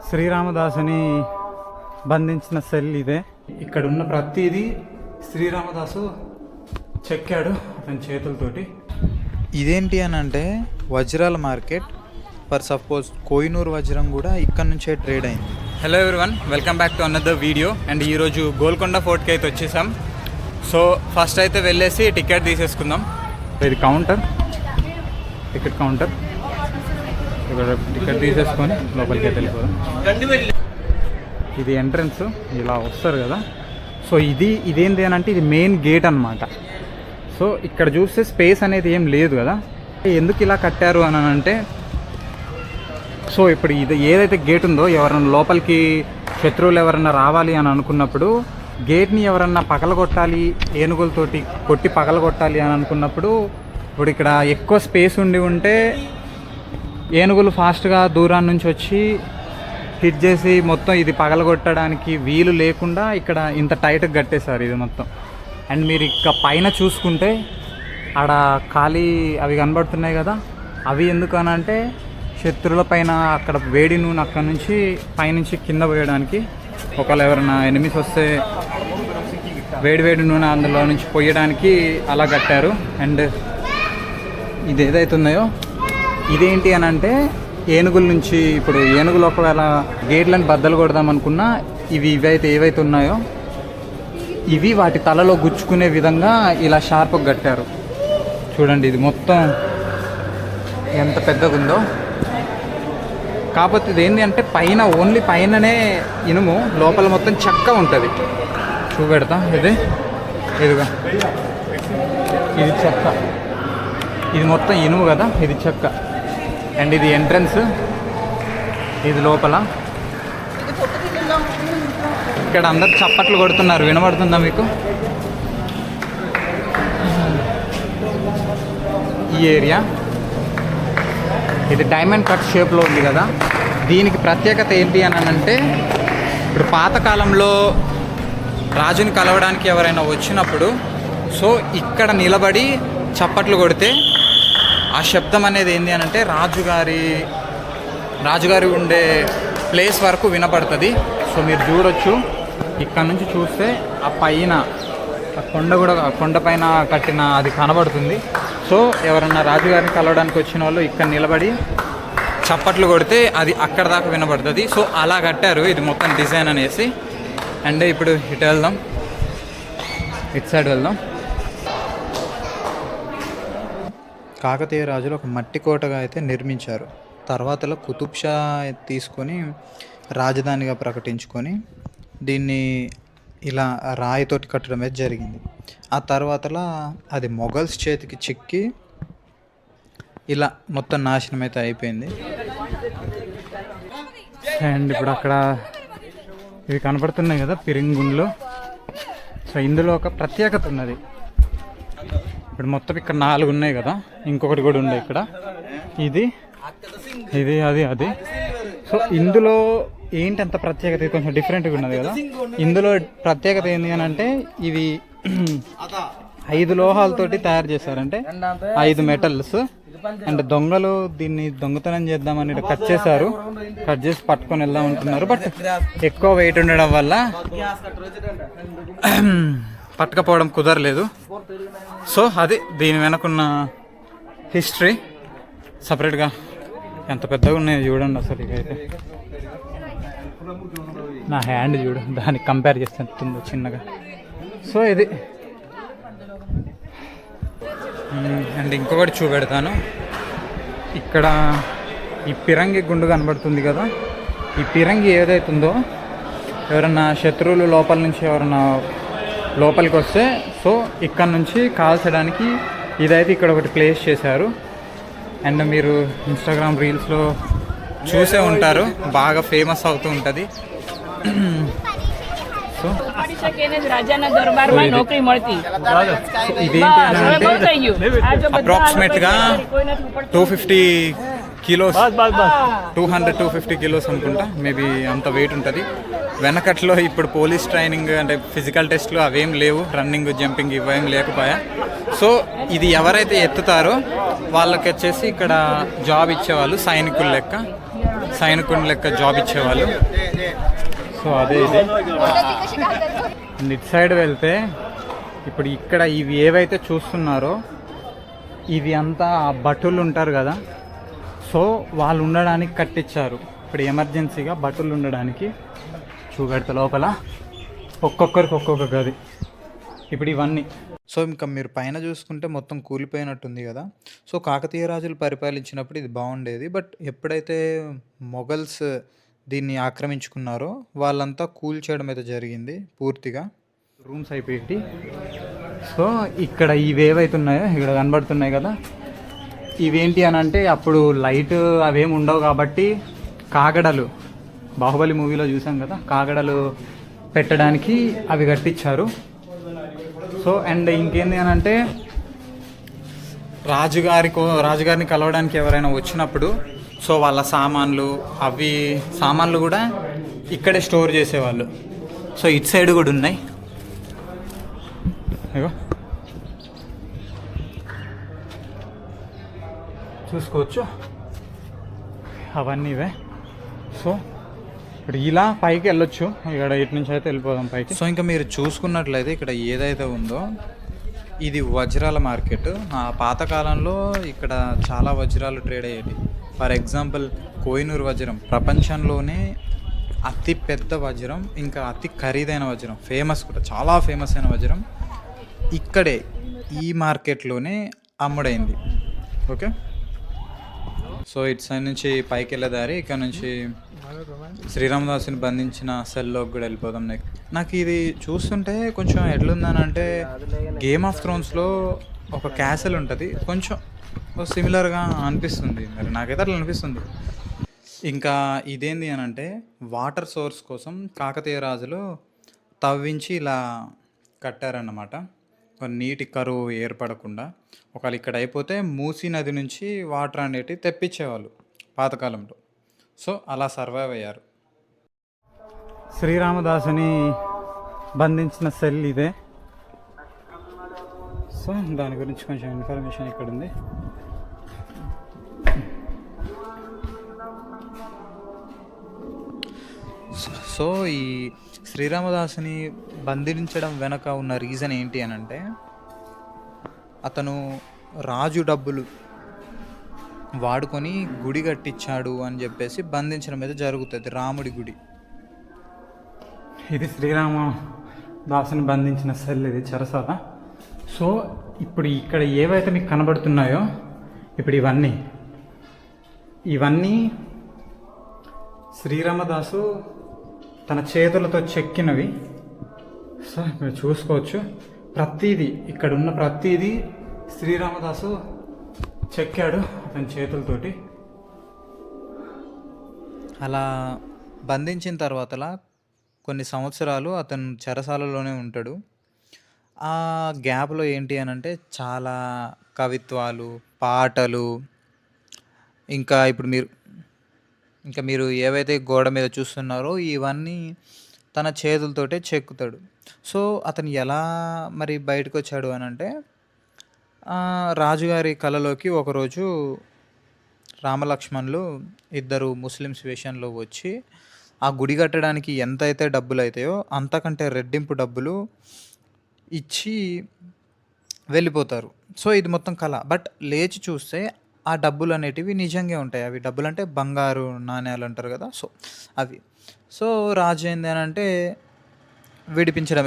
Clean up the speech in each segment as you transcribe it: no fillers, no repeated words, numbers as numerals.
శ్రీరామదాసుని బంధించిన సెల్ ఇదే. ఇక్కడ ఉన్న ప్రతిదీ శ్రీరామదాసు చెక్కాడు అతని చేతులతోటి. ఇదేంటి అని అంటే వజ్రాల మార్కెట్. ఫర్ సపోజ్ కోహినూర్ వజ్రం కూడా ఇక్కడ నుంచే ట్రేడ్ అయింది. Hello everyone, welcome back to another video. And ఈరోజు గోల్కొండ ఫోర్ట్కి అయితే వచ్చేసాం. సో ఫస్ట్ అయితే వెళ్ళేసి టికెట్ తీసేసుకుందాం. ఇది కౌంటర్, టికెట్ కౌంటర్. ఇక్కడ టికెట్ తీసేసుకొని లోపలికి అయితే వెళ్ళిపోదాం. ఇది ఎంట్రన్స్, ఇలా వస్తారు కదా. సో ఇదేంటి అని అంటే ఇది మెయిన్ గేట్ అనమాట. సో ఇక్కడ చూస్తే స్పేస్ అనేది ఏం లేదు కదా. ఎందుకు ఇలా కట్టారు అని అంటే, సో ఇప్పుడు ఇది ఏదైతే గేట్ ఉందో, ఎవరన్నా లోపలికి శత్రువులు ఎవరన్నా రావాలి అని అనుకున్నప్పుడు గేట్ని ఎవరన్నా పగలగొట్టాలి, ఏనుగులతోటి కొట్టి పగలగొట్టాలి అని అనుకున్నప్పుడు, ఇప్పుడు ఇక్కడ ఎక్కువ స్పేస్ ఉంటే ఏనుగులు ఫాస్ట్గా దూరాన్ని నుంచి వచ్చి హిట్ చేసి మొత్తం ఇది పగలగొట్టడానికి వీలు లేకుండా ఇక్కడ ఇంత టైట్గా కట్టేశారు ఇది మొత్తం. అండ్ మీరు ఇక పైన చూసుకుంటే ఆడ ఖాళీ అవి కనబడుతున్నాయి కదా, అవి ఎందుకనంటే శత్రువుల పైన అక్కడ వేడి నూనె అక్కడ నుంచి పైనుంచి కింద పోయడానికి, ఒకవేళ ఎవరైనా ఎనిమిస్ వస్తే వేడి నూనె అందులో నుంచి పోయడానికి అలా కట్టారు. అండ్ ఇది ఏదైతున్నాయో ఇదేంటి అని అంటే ఏనుగుల నుంచి, ఇప్పుడు ఏనుగులు ఒకవేళ గేట్లను బద్దలు కొడదాం అనుకున్నా ఇవైతే ఏవైతే ఉన్నాయో ఇవి వాటి తలలో గుచ్చుకునే విధంగా ఇలా షార్ప్గా కట్టారు. చూడండి ఇది మొత్తం ఎంత పెద్దగా ఉందో. కాకపోతే ఇది ఏంటి అంటే పైన ఓన్లీ పైననే ఇనుము, లోపల మొత్తం చెక్క ఉంటుంది. చూపెడతా, ఇదిగా ఇది చెక్క, ఇది మొత్తం ఇనుము కదా, ఇది చెక్క. అండ్ ఇది ఎంట్రన్స్, ఇది లోపల. ఇక్కడ అందరు చప్పట్లు కొడుతున్నారు, వినబడుతుందా మీకు? ఈ ఏరియా ఇది డైమండ్ కట్ షేప్లో ఉంది కదా. దీనికి ప్రత్యేకత ఏంటి అని అంటే, ఇప్పుడు పాతకాలంలో రాజుని కలవడానికి ఎవరైనా వచ్చినప్పుడు సో ఇక్కడ నిలబడి చప్పట్లు కొడితే ఆ శబ్దం అనేది ఏంటి అని అంటే రాజుగారి ఉండే ప్లేస్ వరకు వినపడుతుంది. సో మీరు చూడొచ్చు, ఇక్కడ నుంచి చూస్తే ఆ పైన ఆ కొండ పైన కట్టిన అది కనబడుతుంది. సో ఎవరన్నా రాజుగారిని కలవడానికి వచ్చిన వాళ్ళు ఇక్కడ నిలబడి చప్పట్లు కొడితే అది అక్కడ దాకా వినబడుతుంది. సో అలా కట్టారు ఇది మొత్తం డిజైన్ అనేసి. అండ్ ఇప్పుడు ఇటు వెళ్దాం, ఇటు సైడ్ వెళ్దాం. కాకతీయ రాజులు ఒక మట్టి కోటగా అయితే నిర్మించారు. తర్వాతలో కుతుబ్ షా తీసుకొని రాజధానిగా ప్రకటించుకొని దీన్ని ఇలా రాయితోటి కట్టడం అయితే జరిగింది. ఆ తర్వాతలా అది మొఘల్స్ చేతికి చిక్కి ఇలా మొత్తం నాశనం అయితే అయిపోయింది. అండ్ ఇప్పుడు అక్కడ ఇవి కనపడుతున్నాయి కదా పిరింగుండ్లు. సో ఇందులో ఒక ప్రత్యేకత ఉన్నది. ఇప్పుడు మొత్తం ఇక్కడ 4 ఉన్నాయి కదా, ఇంకొకటి కూడా ఉండే ఇక్కడ, ఇది అది. సో ఇందులో ఏంటి అంత ప్రత్యేకత, కొంచెం డిఫరెంట్గా ఉన్నది కదా. ఇందులో ప్రత్యేకత ఏంటి అని అంటే ఇవి 5 లోహాలతోటి తయారు చేశారంటే 5 మెటల్స్. అండ్ దొంగలు దీన్ని దొంగతనం చేద్దామని కట్ చేసి పట్టుకొని వెళ్దాం అంటున్నారు. బట్ ఎక్కువ వెయిట్ ఉండడం వల్ల పట్టుకపోవడం కుదరలేదు. సో అది దీని వెనకున్న హిస్టరీ. సపరేట్గా ఎంత పెద్దగా ఉన్నాయో చూడండి అసలు. ఇకైతే నా హ్యాండ్ చూడు, దానికి కంపేర్ చేస్తే ఎంత ఉందో చిన్నగా. సో ఇది. అండ్ ఇంకొకటి చూపెడతాను. ఇక్కడ ఈ పిరంగి గుండు కనబడుతుంది కదా, ఈ పిరంగి ఏదైతుందో ఎవరన్నా శత్రువులు లోపల నుంచి ఎవరన్నా లోపలికి వస్తే సో ఇక్కడ నుంచి కాల్చడానికి ఇదైతే ఇక్కడ ఒకటి ప్లేస్ చేశారు. అండ్ మీరు ఇన్స్టాగ్రామ్ రీల్స్లో చూసే ఉంటారు, బాగా ఫేమస్ అవుతూ ఉంటుంది. సో ఇదేంటి అంటే అప్రాక్సిమేట్గా 250 కిలోస్, 200-250 కిలోస్ అనుకుంటా, మేబీ అంత వెయిట్ ఉంటుంది. వెనకట్లో ఇప్పుడు పోలీస్ ట్రైనింగ్ అంటే ఫిజికల్ టెస్ట్లు అవేం లేవు, రన్నింగ్ జంపింగ్ ఇవేం లేకపోయా. సో ఇది ఎవరైతే ఎత్తుతారో వాళ్ళకి వచ్చేసి ఇక్కడ జాబ్ ఇచ్చేవాళ్ళు, సైనికుల లెక్క. సైనికుని లెక్క జాబ్ ఇచ్చేవాళ్ళు. సో అదే ఇది. ఇటు సైడ్ వెళ్తే ఇప్పుడు ఇక్కడ ఇవి ఏవైతే చూస్తున్నారో ఇవి అంతా భటులు ఉంటారు కదా, సో వాళ్ళు ఉండడానికి కట్టించారు. ఇప్పుడు ఎమర్జెన్సీగా భటులు ఉండడానికి చూపెడతా లోపల ఒక్కొక్కరికి ఒక్కొక్క గది. ఇప్పుడు ఇవన్నీ సో ఇంకా మీరు పైన చూసుకుంటే మొత్తం కూలిపోయినట్టుంది కదా. సో కాకతీయ రాజులు పరిపాలించినప్పుడు ఇది బాగుండేది. బట్ ఎప్పుడైతే మొఘల్స్ దీన్ని ఆక్రమించుకున్నారో వాళ్ళంతా కూల్చేయడం అయితే జరిగింది పూర్తిగా. రూమ్స్ అయిపోయి. సో ఇక్కడ ఇవేవైతే ఉన్నాయో ఇక్కడ కనబడుతున్నాయి కదా, ఇవేంటి అని అంటే అప్పుడు లైట్ అవేమి ఉండవు కాబట్టి కాగడలు, బాహుబలి మూవీలో చూసాం కదా, కాగడలు పెట్టడానికి అవి కట్టించారు. సో అండ్ ఇంకేంది అని అంటే రాజుగారిని కలవడానికి ఎవరైనా వచ్చినప్పుడు సో వాళ్ళ సామాన్లు కూడా ఇక్కడే స్టోర్ చేసేవాళ్ళు. సో ఇటు సైడ్ కూడా ఉన్నాయి ఇగో చూసుకోవచ్చు, అవన్నీ ఇవే. సో ఇప్పుడు ఇలా పైకి వెళ్ళొచ్చు, ఇక్కడ ఇటు నుంచి అయితే వెళ్ళిపోదాం పైకి. సో ఇంకా మీరు చూసుకున్నట్లయితే ఇక్కడ ఏదైతే ఉందో ఇది వజ్రాల మార్కెట్. ఆ పాతకాలంలో ఇక్కడ చాలా వజ్రాలు ట్రేడ్ అయ్యేది. ఫర్ ఎగ్జాంపుల్ కోహినూర్ వజ్రం ప్రపంచంలోనే అతి పెద్ద వజ్రం, ఇంకా అతి ఖరీదైన వజ్రం, ఫేమస్ కూడా, చాలా ఫేమస్ అయిన వజ్రం ఇక్కడే ఈ మార్కెట్లోనే అమ్ముడైంది. ఓకే, సో ఇటు సైడ్ నుంచి పైకి వెళ్ళే దారి, ఇక్కడ నుంచి శ్రీరామదాసుని బంధించిన సెల్లోకి కూడా వెళ్ళిపోదాం. నాకు ఇది చూస్తుంటే కొంచెం ఎట్లుందని అంటే గేమ్ ఆఫ్ థ్రోన్స్లో ఒక క్యాసల్ ఉంటుంది, కొంచెం సిమిలర్గా అనిపిస్తుంది. మరి నాకైతే అట్లా అనిపిస్తుంది. ఇంకా ఇదేంది అని అంటే వాటర్ సోర్స్ కోసం కాకతీయ రాజులు తవ్వించి ఇలా కట్టారన్నమాట, నీటి కరువు ఏర్పడకుండా. ఒకవేళ ఇక్కడ అయిపోతే మూసీ నది నుంచి వాటర్ అనేటివి తెప్పించేవాళ్ళు పాతకాలంలో. సో అలా సర్వైవ్ అయ్యారు. శ్రీరామదాసుని బంధించిన సెల్ ఇదే. సో దాని గురించి కొంచెం ఇన్ఫర్మేషన్ ఇక్కడ ఉంది. సో ఈ శ్రీరామదాసుని బంధించడం వెనక ఉన్న రీజన్ ఏంటి అని అంటే అతను రాజు డబ్బులు వాడుకొని గుడి కట్టించాడు అని చెప్పేసి బంధించడం అయితే జరుగుతుంది, రాముడి గుడి. ఇది శ్రీరామదాసుని బంధించిన సెల్, ఇది చెరసాల. సో ఇప్పుడు ఇక్కడ ఏవైతే మీకు కనబడుతున్నాయో ఇప్పుడు ఇవన్నీ శ్రీరామదాసు తన చేతులతో చెక్కినవి. సో మీరు చూసుకోవచ్చు, ప్రతిదీ ఇక్కడ ఉన్న ప్రతిదీ శ్రీరామదాసు చెక్కాడు అతని చేతులతోటి. అలా బంధించిన తర్వాత కొన్ని సంవత్సరాలు అతను చెరసాలలోనే ఉంటాడు. ఆ గ్యాప్లో ఏంటి అని అంటే చాలా కవిత్వాలు, పాటలు, ఇంకా మీరు ఏవైతే గోడ మీద చూస్తున్నారో ఇవన్నీ తన చేతులతోటే చెక్కుతాడు. సో అతను ఎలా మరి బయటకు వచ్చాడు అని అంటే రాజుగారి కలలోకి ఒకరోజు రామలక్ష్మణులు ఇద్దరు ముస్లిమ్స్ వేషంలో వచ్చి ఆ గుడి కట్టడానికి ఎంతైతే డబ్బులు అవుతాయో అంతకంటే రెట్టింపు డబ్బులు ఇచ్చి వెళ్ళిపోతారు. సో ఇది మొత్తం కళ. బట్ లేచి చూస్తే ఆ డబ్బులు అనేటివి నిజంగా ఉంటాయి. అవి డబ్బులు అంటే బంగారు నాణ్యాలు అంటారు కదా, సో అవి. సో రాజు ఏంది అని అంటే విడిపించడం.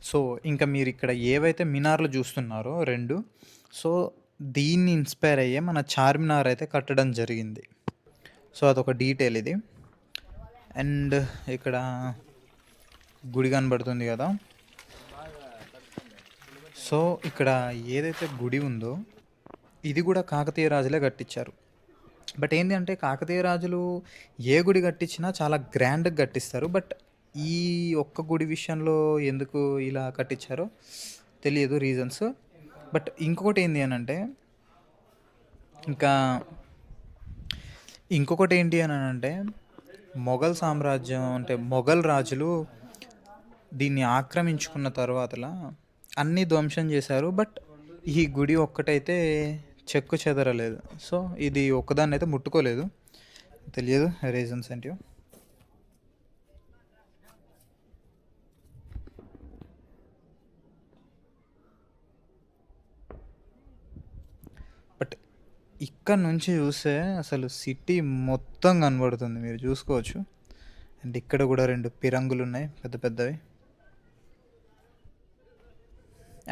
సో ఇంకా మీరు ఇక్కడ ఏవైతే మినార్లు చూస్తున్నారో రెండు, సో దీన్ని ఇన్స్పైర్ అయ్యే మన చార్మినార్ అయితే కట్టడం జరిగింది. సో అదొక డీటెయిల్ ఇది. అండ్ ఇక్కడ గుడి కనబడుతుంది కదా, సో ఇక్కడ ఏదైతే గుడి ఉందో ఇది కూడా కాకతీయ రాజులే కట్టించారు. బట్ ఏంటి అంటే కాకతీయ రాజులు ఏ గుడి కట్టించినా చాలా గ్రాండ్గా కట్టిస్తారు. బట్ ఈ ఒక్క గుడి విషయంలో ఎందుకు ఇలా కట్టించారో తెలియదు రీజన్స్. బట్ ఇంకొకటి ఏంటి అని అంటే మొఘల్ సామ్రాజ్యం అంటే మొఘల్ రాజులు దీన్ని ఆక్రమించుకున్న తర్వాత అన్నీ ధ్వంసం చేశారు. బట్ ఈ గుడి ఒక్కటైతే చెక్కు చెదరలేదు. సో ఇది ఒక్కదాన్ని అయితే ముట్టుకోలేదు. తెలియదు రీజన్స్ ఏంటి. బట్ ఇక్కడ నుంచి చూస్తే అసలు సిటీ మొత్తం కనబడుతుంది, మీరు చూసుకోవచ్చు. అండ్ ఇక్కడ కూడా 2 పిరంగులు ఉన్నాయి పెద్ద పెద్దవి.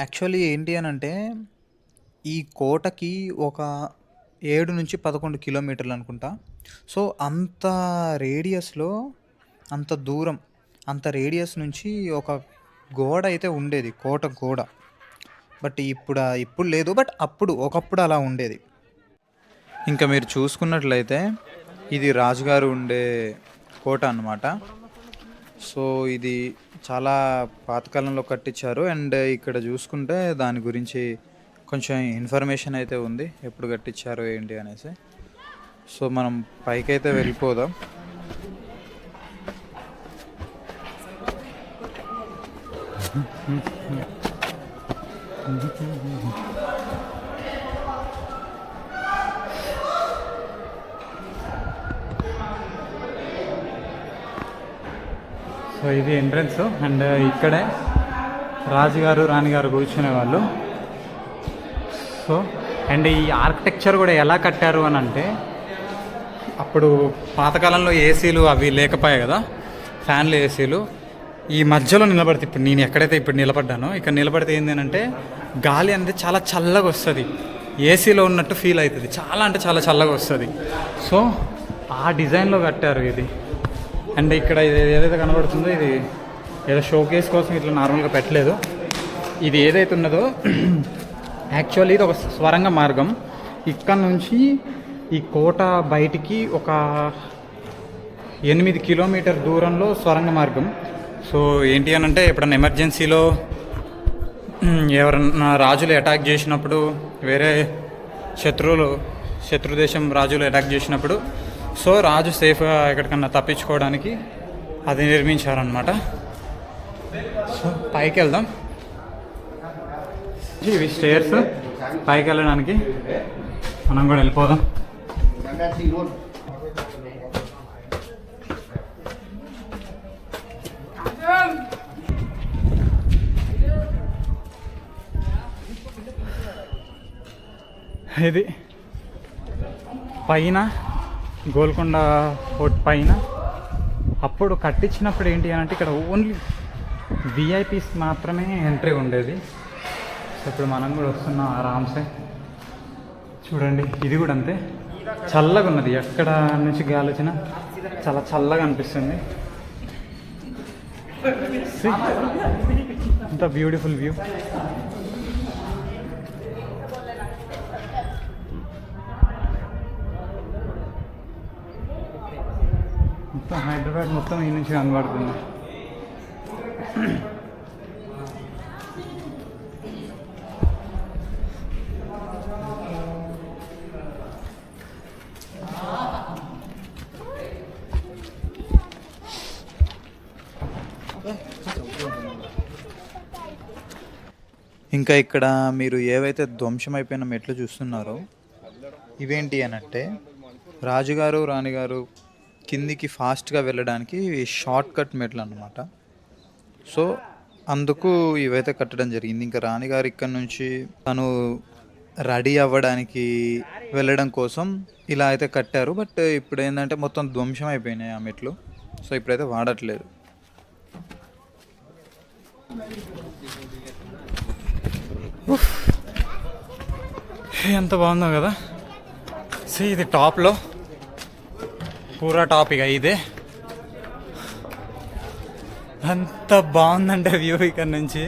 యాక్చువల్లీ ఏంటి అని అంటే ఈ కోటకి ఒక 7 నుంచి 11 కిలోమీటర్లు అనుకుంటా. సో అంత రేడియస్లో, అంత దూరం, అంత రేడియస్ నుంచి ఒక గోడ అయితే ఉండేది, కోట గోడ. బట్ ఇప్పుడు లేదు, బట్ ఒకప్పుడు అలా ఉండేది. ఇంకా మీరు చూసుకున్నట్లయితే ఇది రాజుగారు ఉండే కోట అన్నమాట. సో ఇది చాలా పాతకాలంలో కట్టించారు. అండ్ ఇక్కడ చూసుకుంటే దాని గురించి కొంచెం ఇన్ఫర్మేషన్ అయితే ఉంది, ఎప్పుడు కట్టించారు ఏంటి అనేసి. సో మనం పైకైతే వెళ్ళిపోదాం. సో ఇది ఎంట్రన్స్. అండ్ ఇక్కడే రాజుగారు రాణిగారు కూర్చునేవాళ్ళు. సో అండ్ ఈ ఆర్కిటెక్చర్ కూడా ఎలా కట్టారు అని అంటే, అప్పుడు పాతకాలంలో ఏసీలు అవి లేకపోయాయి కదా, ఫ్యాన్లు ఏసీలు. ఈ మధ్యలో నిలబడితే, ఇప్పుడు నేను ఎక్కడైతే ఇప్పుడు నిలబడ్డానో ఇక్కడ నిలబడితే ఏంటంటే గాలి అనేది చాలా చల్లగా వస్తుంది, ఏసీలో ఉన్నట్టు ఫీల్ అవుతుంది, చాలా అంటే చాలా చల్లగా వస్తుంది. సో ఆ డిజైన్లో కట్టారు ఇది. అండ్ ఇక్కడ ఇది ఏదైతే కనబడుతుందో ఇది ఏదో షోకేస్ కోసం ఇట్లా నార్మల్గా పెట్టలేదు. ఇది ఏదైతే ఉన్నదో యాక్చువల్లీ ఇది ఒక స్వరంగ మార్గం. ఇక్కడ నుంచి ఈ కోట బయటికి ఒక 8 కిలోమీటర్ దూరంలో స్వరంగ మార్గం. సో ఏంటి అని అంటే, ఎప్పుడన్నా ఎమర్జెన్సీలో ఎవరన్నా రాజులు అటాక్ చేసినప్పుడు, వేరే శత్రుదేశం రాజులు అటాక్ చేసినప్పుడు, సో రాజు సేఫ్గా ఎక్కడికన్నా తప్పించుకోవడానికి అది నిర్మించారనమాట. సో పైకి వెళ్దాం. ఇవి స్టేర్స్, పైకి వెళ్ళడానికి మనం కూడా వెళ్ళిపోదాం. ఇది పైన గోల్కొండ ఫోర్ట్ పైన అప్పుడు కట్టించినప్పుడు ఏంటి అని అంటే ఇక్కడ ఓన్లీ విఐపీస్ మాత్రమే ఎంట్రీ ఉండేది. సో ఇప్పుడు మనం కూడా వస్తున్నాం ఆరామ్సే. చూడండి ఇది కూడా అంతే, చల్లగా ఉన్నది, ఎక్కడ నుంచి గాలి వచ్చినా చాలా చల్లగా అనిపిస్తుంది. ఎంత బ్యూటిఫుల్ వ్యూ. మొత్తం హైదరాబాద్ మొత్తం ఈ నుంచి కనబడుతుంది. ఇంకా ఇక్కడ మీరు ఏవైతే ధ్వంసమైపోయిన మెట్లు చూస్తున్నారో ఇవేంటి అని అంటే, రాజుగారు రాణిగారు కిందికి ఫాస్ట్గా వెళ్ళడానికి షార్ట్ కట్ మెట్లు అన్నమాట. సో అందుకు ఇవైతే కట్టడం జరిగింది. ఇంకా రాణిగారు ఇక్కడ నుంచి తను రెడీ అవ్వడానికి వెళ్ళడం కోసం ఇలా అయితే కట్టారు. బట్ ఇప్పుడు ఏంటంటే మొత్తం ధ్వంసం అయిపోయినాయి ఆ మెట్లు. సో ఇప్పుడైతే వాడట్లేదు. ఎంత బాగుందో కదా. సో ఇది టాప్లో పూరా టాప్, ఇక ఇదే అంత బాగుందంటే వ్యూ. ఇక్కడ నుంచి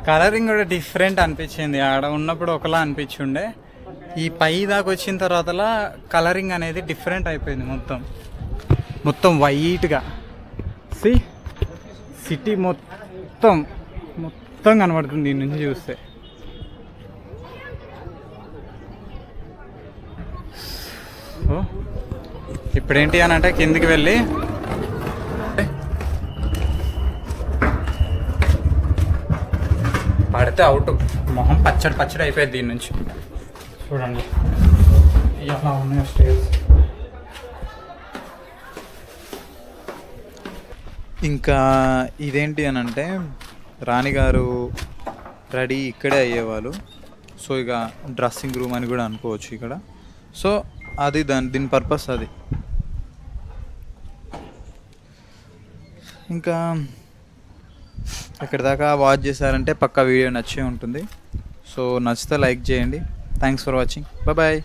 కలరింగ్ కూడా డిఫరెంట్ అనిపించింది. ఆడ ఉన్నప్పుడు ఒకలా అనిపించుండే, ఈ పై దాకా వచ్చిన తర్వాత కలరింగ్ అనేది డిఫరెంట్ అయిపోయింది. మొత్తం వైట్గా. సిటీ మొత్తం కనబడుతుంది దీని నుంచి చూస్తే. సో ఇప్పుడేంటి అని అంటే కిందికి వెళ్ళి పడితే అవుట్, మొహం పచ్చడి అయిపోయింది దీని నుంచి. చూడండి ఎలా ఉన్నాయి స్టేర్స్. ఇంకా ఇదేంటి అని అంటే రాణిగారు రెడీ ఇక్కడే అయ్యేవాళ్ళు. సో ఇక డ్రెస్సింగ్ రూమ్ అని కూడా అనుకోవచ్చు ఇక్కడ. సో అది దీని పర్పస్ అది. ఇంకా ఇక్కడ దాకా వాచ్ చేశారంటే పక్కా వీడియో నచ్చే ఉంటుంది. సో నచ్చితే లైక్ చేయండి. Thanks for watching. బాయ్.